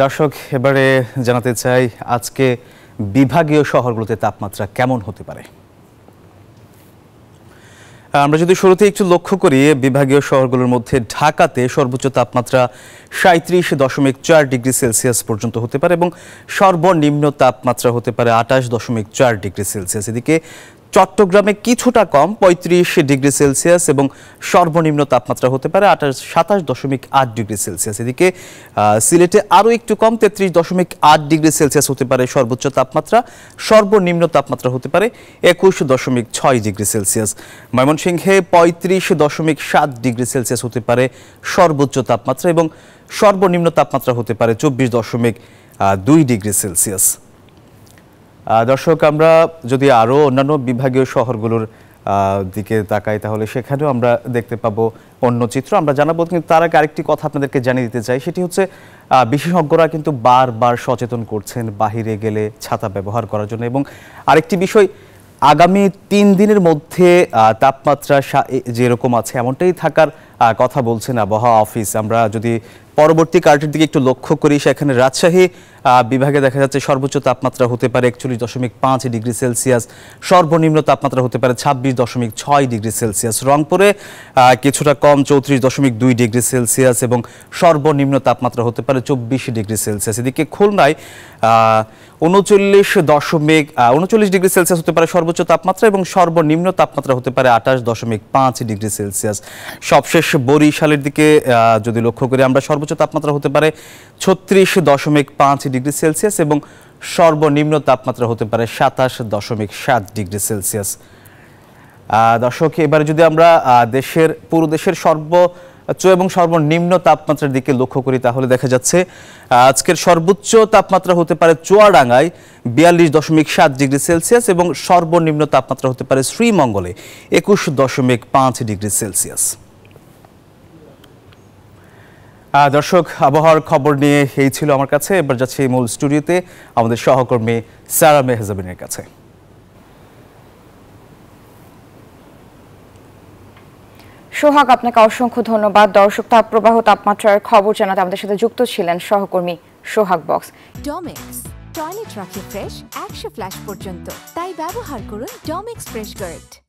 দর্শক, এবারে জানাতে চাই আজকে বিভাগীয় শহরগুলোতে তাপমাত্রা কেমন হতে পারে। আমরা যদি শুরুতে একটু লক্ষ্য করি, বিভাগীয় শহরগুলোর মধ্যে ঢাকাতে সর্বোচ্চ তাপমাত্রা ৩৭.৪ ডিগ্রি সেলসিয়াস পর্যন্ত হতে পারে এবং সর্বনিম্ন তাপমাত্রা হতে পারে ২৮.৪ ডিগ্রি সেলসিয়াস। এদিকে চট্টগ্রামে কিছুটা কম ৩৫ ডিগ্রি সেলসিয়াস এবং সর্বনিম্ন তাপমাত্রা হতে পারে ২৭.৮ ডিগ্রি সেলসিয়াস। এদিকে সিলেটে আরও একটু কম ৩৩.৮ ডিগ্রি সেলসিয়াস হতে পারে সর্বোচ্চ তাপমাত্রা, সর্বনিম্ন তাপমাত্রা হতে পারে ২১.৬ ডিগ্রি সেলসিয়াস। ময়মনসিংহে ৩৫.৭ ডিগ্রি সেলসিয়াস হতে পারে সর্বোচ্চ তাপমাত্রা এবং সর্বনিম্ন তাপমাত্রা হতে পারে ২৪.২ ডিগ্রি সেলসিয়াস। দর্শক, আমরা যদি আরও অন্যান্য বিভাগীয় শহরগুলোর দিকে তাকাই তাহলে সেখানেও আমরা দেখতে পাবো অন্য চিত্র। আমরা জানাবো, কিন্তু তার আগে আরেকটি কথা আপনাদেরকে জানিয়ে দিতে চাই, সেটি হচ্ছে বিশেষজ্ঞরা কিন্তু বারবার সচেতন করছেন বাহিরে গেলে ছাতা ব্যবহার করার জন্য। এবং আরেকটি বিষয়, আগামী ৩ দিনের মধ্যে তাপমাত্রা যেরকম আছে এমনটাই থাকার কথা বলছেন আবহাওয়া অফিস। আমরা যদি পরবর্তী কার্ডের দিকে একটু লক্ষ্য করি, সেখানে রাজশাহী বিভাগে দেখা যাচ্ছে সর্বোচ্চ তাপমাত্রা হতে পারে ৪১.৫ ডিগ্রি সেলসিয়াস, সর্বনিম্ন তাপমাত্রা হতে পারে ২৬.৬ ডিগ্রি সেলসিয়াস। রংপুরে কিছুটা কম ৩৪.২ ডিগ্রি সেলসিয়াস এবং সর্বনিম্ন তাপমাত্রা হতে পারে ২৪ ডিগ্রি সেলসিয়াস। এদিকে খুলনায় ৩৯ ডিগ্রি সেলসিয়াস হতে পারে সর্বোচ্চ তাপমাত্রা এবং সর্বনিম্ন তাপমাত্রা হতে পারে ২৮.৫ ডিগ্রি সেলসিয়াস। সবশেষ বরিশালের দিকে যদি লক্ষ্য করি, আমরা সর্বোচ্চ তাপমাত্রা হতে পারে ৩৬.৫ ডিগ্রি সেলসিয়াস এবং সর্বনিম্ন তাপমাত্রা হতে পারে ২৭.৭ ডিগ্রি সেলসিয়াস। দর্শক, এবারে যদি আমরা পুরো দেশের সর্বোচ্চ এবং সর্বনিম্ন তাপমাত্রার দিকে লক্ষ্য করি তাহলে দেখা যাচ্ছে আজকের সর্বোচ্চ তাপমাত্রা হতে পারে চুয়াডাঙ্গায় ৪২.৭ ডিগ্রি সেলসিয়াস এবং সর্বনিম্ন তাপমাত্রা হতে পারে শ্রীমঙ্গলে ২১.৫ ডিগ্রি সেলসিয়াস। দর্শক, আবহাওয়ার খবর নিয়ে এই ছিল আমার কাছে। এবার যাচ্ছি মূল স্টুডিওতে আমাদের সহকর্মী সারা মেহজাবিনের কাছে। সোহাগ, আপনাকে অসংখ্য ধন্যবাদ। দর্শক, তাপপ্রবাহ তাপমাত্রার খবর জানাতে আমাদের সাথে যুক্ত ছিলেন সহকর্মী সোহাগ বক্স। ডমেক্স টয়লেট রাখে ফ্রেশ ১০০ ফ্ল্যাশ পর্যন্ত, তাই ব্যবহার করুন ডমেক্স ফ্রেশ গার্ড।